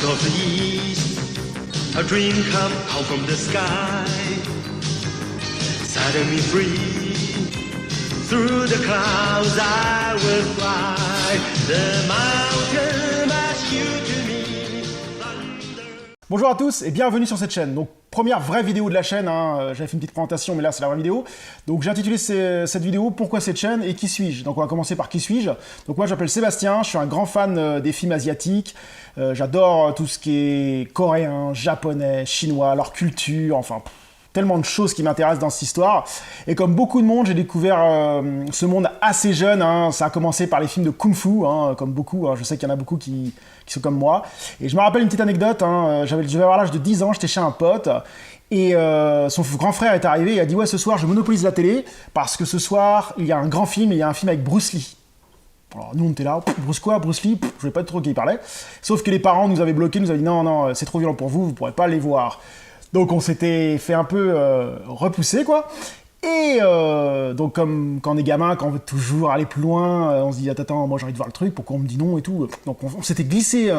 Out of the east, a dream come out from the sky. Setting me free, through the clouds I will fly. The mountain asks you to me. Bonjour à tous et bienvenue sur cette chaîne. Donc première vraie vidéo de la chaîne, hein. J'avais fait une petite présentation mais là c'est la vraie vidéo. Donc j'ai intitulé cette vidéo Pourquoi cette chaîne et qui suis-je. Donc on va commencer par qui suis-je. Donc moi je m'appelle Sébastien, je suis un grand fan des films asiatiques. J'adore tout ce qui est coréen, japonais, chinois, leur culture, enfin tellement de choses qui m'intéressent dans cette histoire. Et comme beaucoup de monde, j'ai découvert ce monde assez jeune. Hein. Ça a commencé par les films de Kung Fu, hein, comme beaucoup. Hein. Je sais qu'il y en a beaucoup qui sont comme moi. Et je me rappelle une petite anecdote. Hein. Je devais avoir l'âge de 10 ans, j'étais chez un pote. Et son grand frère est arrivé et a dit « Ouais, ce soir, je monopolise la télé parce que ce soir, il y a un grand film, il y a un film avec Bruce Lee. » Alors nous on était là, Bruce quoi, Bruce Lee, je ne savais pas trop qui il parlait. Sauf que les parents nous avaient bloqués, nous avaient dit « Non, c'est trop violent pour vous, vous ne pourrez pas les voir. » Donc on s'était fait un peu repousser, quoi. Et donc comme quand on est gamin, quand on veut toujours aller plus loin, on se dit attends, moi j'ai envie de voir le truc, pourquoi on me dit non et tout. Donc on s'était glissé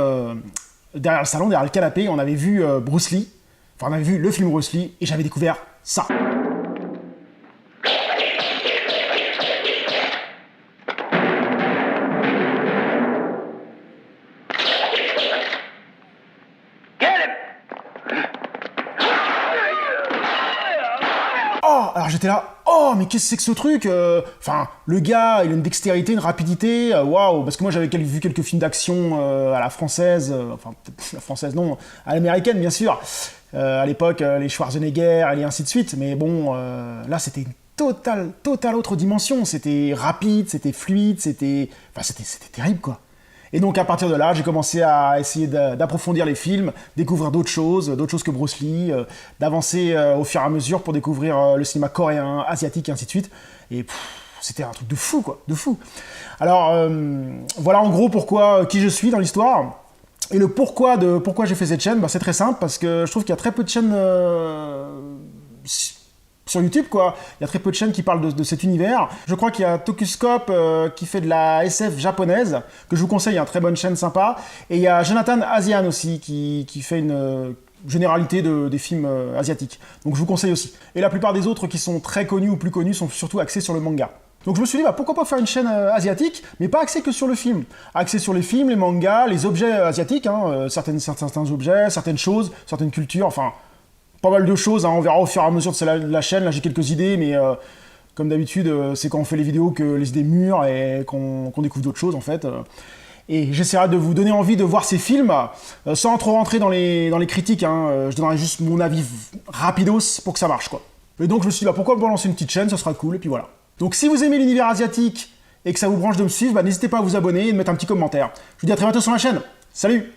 derrière le salon, derrière le canapé, on avait vu Bruce Lee, enfin on avait vu le film Bruce Lee, et j'avais découvert ça. Oh, alors j'étais là, oh, mais qu'est-ce que c'est que ce truc Enfin, le gars, il a une dextérité, une rapidité, waouh. Parce que moi, j'avais vu quelques films d'action à la française, enfin, la française non, à l'américaine, bien sûr. À l'époque, les Schwarzenegger, et ainsi de suite. Mais bon, là, c'était une totale autre dimension. C'était rapide, c'était fluide, c'était terrible, quoi. Et donc à partir de là, j'ai commencé à essayer d'approfondir les films, découvrir d'autres choses que Bruce Lee, d'avancer au fur et à mesure pour découvrir le cinéma coréen, asiatique et ainsi de suite. Et c'était un truc de fou, quoi, de fou. Alors voilà en gros qui je suis dans l'histoire. Et le pourquoi j'ai fait cette chaîne, bah, c'est très simple parce que je trouve qu'il y a très peu de chaînes sur YouTube, quoi. Il y a très peu de chaînes qui parlent de cet univers. Je crois qu'il y a Tokuscope qui fait de la SF japonaise, que je vous conseille, une très bonne chaîne sympa. Et il y a Jonathan Asian aussi, qui fait une généralité des films asiatiques. Donc je vous conseille aussi. Et la plupart des autres qui sont très connus ou plus connus sont surtout axés sur le manga. Donc je me suis dit, bah, pourquoi pas faire une chaîne asiatique, mais pas axée que sur le film. Axée sur les films, les mangas, les objets asiatiques, hein, certains objets, certaines choses, certaines cultures, enfin... Pas mal de choses, hein, on verra au fur et à mesure de la chaîne. Là j'ai quelques idées, mais comme d'habitude, c'est quand on fait les vidéos que les idées mûrent et qu'on découvre d'autres choses en fait. Et j'essaierai de vous donner envie de voir ces films, sans trop rentrer dans les critiques, hein, je donnerai juste mon avis rapidos pour que ça marche, quoi. Et donc je me suis dit, bah, pourquoi pas lancer une petite chaîne, ça sera cool, et puis voilà. Donc si vous aimez l'univers asiatique et que ça vous branche de me suivre, bah, n'hésitez pas à vous abonner et de mettre un petit commentaire. Je vous dis à très bientôt sur la chaîne, salut!